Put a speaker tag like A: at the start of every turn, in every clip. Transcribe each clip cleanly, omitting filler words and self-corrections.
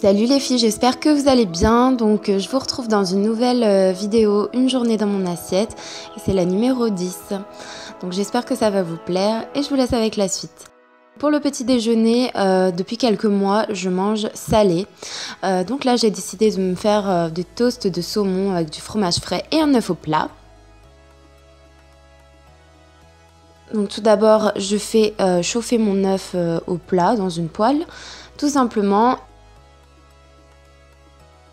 A: Salut les filles, j'espère que vous allez bien. Donc je vous retrouve dans une nouvelle vidéo, une journée dans mon assiette. Et c'est la numéro 10. Donc j'espère que ça va vous plaire et je vous laisse avec la suite. Pour le petit déjeuner, depuis quelques mois, je mange salé. Donc là, j'ai décidé de me faire des toasts de saumon avec du fromage frais et un œuf au plat. Donc tout d'abord, je fais chauffer mon œuf au plat dans une poêle, tout simplement.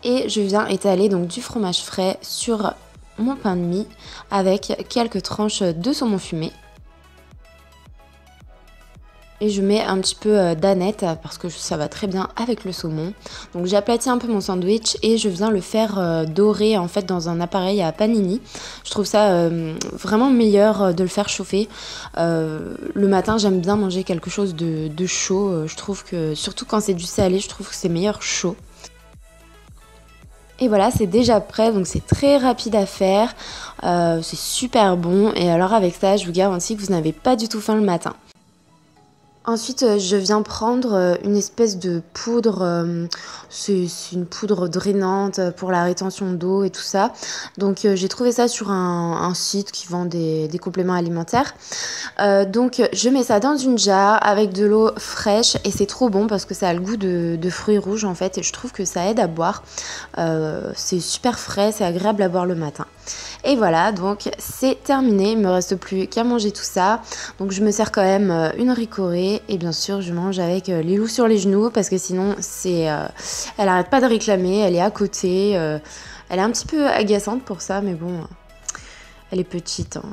A: Et je viens étaler donc du fromage frais sur mon pain de mie avec quelques tranches de saumon fumé. Et je mets un petit peu d'aneth parce que ça va très bien avec le saumon. Donc j'aplatis un peu mon sandwich et je viens le faire dorer en fait dans un appareil à panini. Je trouve ça vraiment meilleur de le faire chauffer. Le matin, j'aime bien manger quelque chose de chaud. Je trouve que surtout quand c'est du salé, je trouve que c'est meilleur chaud. Et voilà, c'est déjà prêt, donc c'est très rapide à faire, c'est super bon et alors avec ça, je vous garantis que vous n'avez pas du tout faim le matin. Ensuite, je viens prendre une espèce de poudre, c'est une poudre drainante pour la rétention d'eau et tout ça. Donc j'ai trouvé ça sur un site qui vend des compléments alimentaires. Donc je mets ça dans une jarre avec de l'eau fraîche et c'est trop bon parce que ça a le goût de fruits rouges en fait et je trouve que ça aide à boire. C'est super frais, c'est agréable à boire le matin. Et voilà, donc c'est terminé, il me reste plus qu'à manger tout ça. Donc je me sers quand même une ricorée et bien sûr je mange avec les loups sur les genoux parce que sinon elle arrête pas de réclamer, elle est à côté. Elle est un petit peu agaçante pour ça mais bon, elle est petite, hein.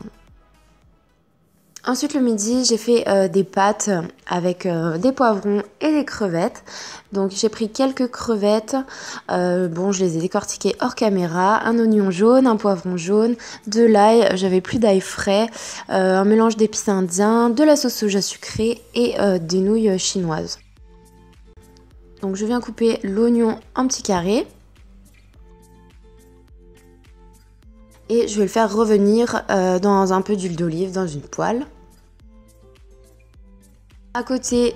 A: Ensuite le midi j'ai fait des pâtes avec des poivrons et des crevettes. Donc j'ai pris quelques crevettes, bon je les ai décortiquées hors caméra, un oignon jaune, un poivron jaune, de l'ail, j'avais plus d'ail frais, un mélange d'épices indiens, de la sauce soja sucrée et des nouilles chinoises. Donc je viens couper l'oignon en petits carrés. Et je vais le faire revenir dans un peu d'huile d'olive dans une poêle. À côté,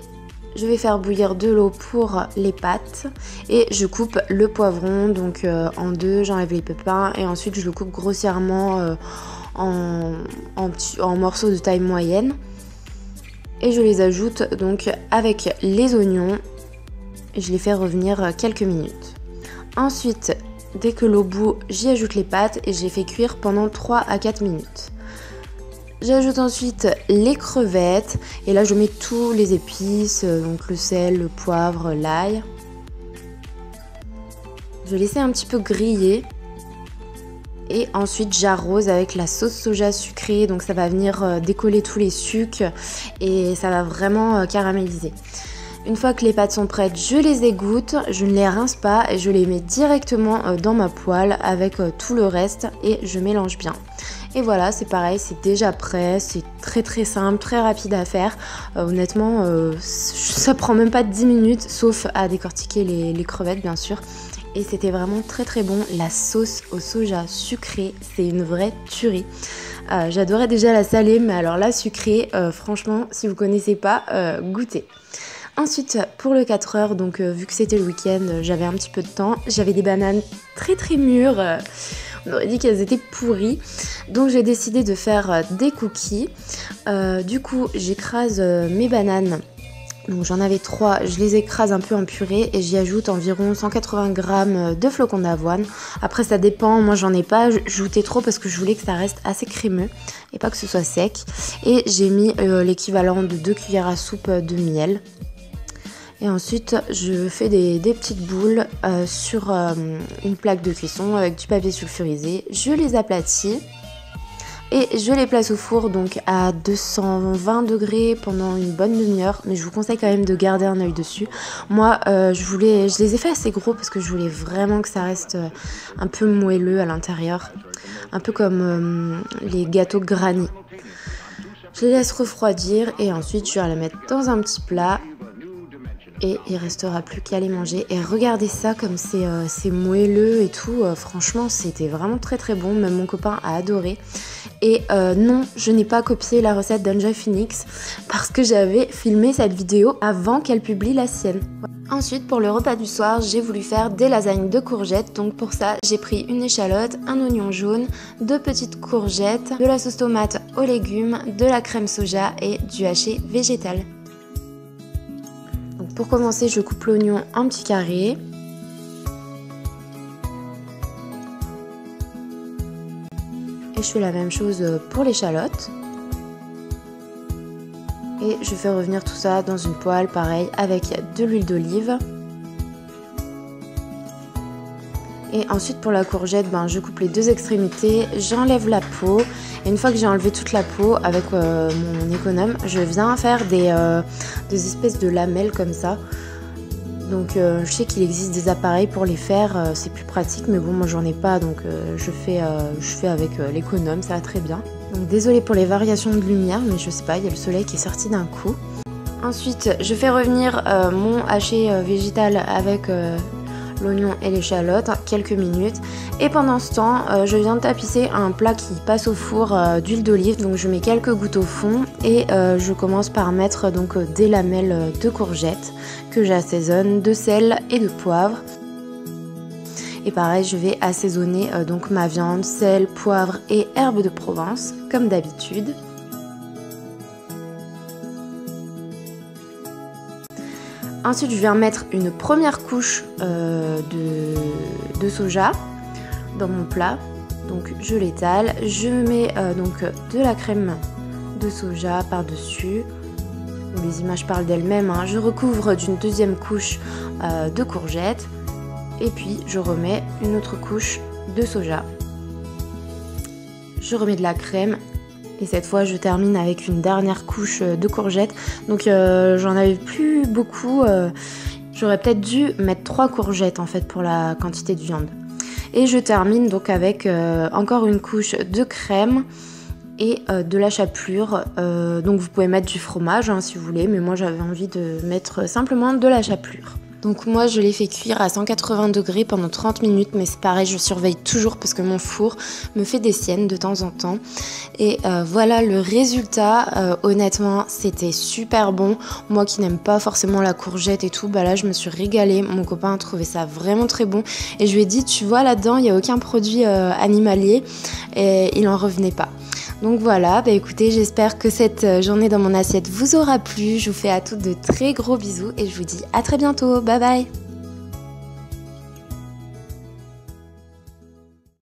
A: je vais faire bouillir de l'eau pour les pâtes et je coupe le poivron donc en deux, j'enlève les pépins et ensuite je le coupe grossièrement en morceaux de taille moyenne et je les ajoute donc avec les oignons et je les fais revenir quelques minutes. Ensuite, dès que l'eau bout, j'y ajoute les pâtes et je les fais cuire pendant 3 à 4 minutes. J'ajoute ensuite les crevettes et là je mets tous les épices, donc le sel, le poivre, l'ail. Je vais laisser un petit peu griller et ensuite j'arrose avec la sauce soja sucrée, donc ça va venir décoller tous les sucs et ça va vraiment caraméliser. Une fois que les pâtes sont prêtes, je les égoutte, je ne les rince pas et je les mets directement dans ma poêle avec tout le reste et je mélange bien. Et voilà, c'est pareil, c'est déjà prêt, c'est très simple, très rapide à faire. Honnêtement, ça prend même pas 10 minutes, sauf à décortiquer les crevettes bien sûr. Et c'était vraiment très bon. La sauce au soja sucrée, c'est une vraie tuerie. J'adorais déjà la salée, mais alors la sucrée, franchement, si vous connaissez pas, goûtez. Ensuite, pour le 4 heures, donc vu que c'était le week-end, j'avais un petit peu de temps. J'avais des bananes très mûres. On aurait dit qu'elles étaient pourries. Donc j'ai décidé de faire des cookies. Du coup, j'écrase mes bananes. Donc j'en avais 3, je les écrase un peu en purée et j'y ajoute environ 180 g de flocons d'avoine. Après ça dépend, moi j'en ai pas ajouté trop parce que je voulais que ça reste assez crémeux et pas que ce soit sec. Et j'ai mis l'équivalent de 2 cuillères à soupe de miel. Et ensuite, je fais des petites boules sur une plaque de cuisson avec du papier sulfurisé. Je les aplatis et je les place au four donc à 220 degrés pendant une bonne demi-heure. Mais je vous conseille quand même de garder un œil dessus. Moi, je les ai fait assez gros parce que je voulais vraiment que ça reste un peu moelleux à l'intérieur. Un peu comme les gâteaux granny. Je les laisse refroidir et ensuite je vais les mettre dans un petit plat. et il restera plus qu'à les manger. Et regardez ça comme c'est moelleux et tout, franchement c'était vraiment très très bon, même mon copain a adoré. Et non, je n'ai pas copié la recette d'Enjoy Phoenix parce que j'avais filmé cette vidéo avant qu'elle publie la sienne. Ensuite, pour le repas du soir, j'ai voulu faire des lasagnes de courgettes. Donc pour ça, j'ai pris une échalote, un oignon jaune, 2 petites courgettes, de la sauce tomate aux légumes, de la crème soja et du haché végétal. Donc pour commencer, je coupe l'oignon en petits carrés. Et je fais la même chose pour l'échalote. Et je fais revenir tout ça dans une poêle, pareil, avec de l'huile d'olive. Et ensuite pour la courgette, je coupe les 2 extrémités, j'enlève la peau. Et une fois que j'ai enlevé toute la peau avec mon économe, je viens faire des espèces de lamelles comme ça. Donc je sais qu'il existe des appareils pour les faire, c'est plus pratique, mais bon moi j'en ai pas, donc je fais avec l'économe, ça va très bien. Donc désolée pour les variations de lumière, mais je sais pas, il y a le soleil qui est sorti d'un coup. Ensuite je fais revenir mon haché végétal avec l'oignon et l'échalote, quelques minutes. Et pendant ce temps, je viens de tapisser un plat qui passe au four d'huile d'olive. Donc je mets quelques gouttes au fond et je commence par mettre donc des lamelles de courgettes que j'assaisonne de sel et de poivre. Et pareil, je vais assaisonner donc ma viande, sel, poivre et herbes de Provence, comme d'habitude. Ensuite, je viens mettre une première couche de soja dans mon plat. Donc, je l'étale. Je mets donc de la crème de soja par-dessus. Les images parlent d'elles-mêmes. Je recouvre d'une deuxième couche de courgettes. Et puis, je remets une autre couche de soja. Je remets de la crème. Et cette fois, je termine avec une dernière couche de courgettes. Donc, j'en avais plus beaucoup. J'aurais peut-être dû mettre 3 courgettes en fait pour la quantité de viande. Et je termine donc avec encore une couche de crème et de la chapelure. Donc, vous pouvez mettre du fromage si vous voulez. Mais moi, j'avais envie de mettre simplement de la chapelure. Donc moi je l'ai fait cuire à 180 degrés pendant 30 minutes, mais c'est pareil, je surveille toujours parce que mon four me fait des siennes de temps en temps. Et voilà le résultat, honnêtement c'était super bon. Moi qui n'aime pas forcément la courgette et tout, là je me suis régalée, mon copain a trouvé ça vraiment très bon. Et je lui ai dit, tu vois là-dedans il n'y a aucun produit animalier, et il n'en revenait pas. Donc voilà, écoutez, j'espère que cette journée dans mon assiette vous aura plu. Je vous fais à toutes de très gros bisous et je vous dis à très bientôt. Bye bye!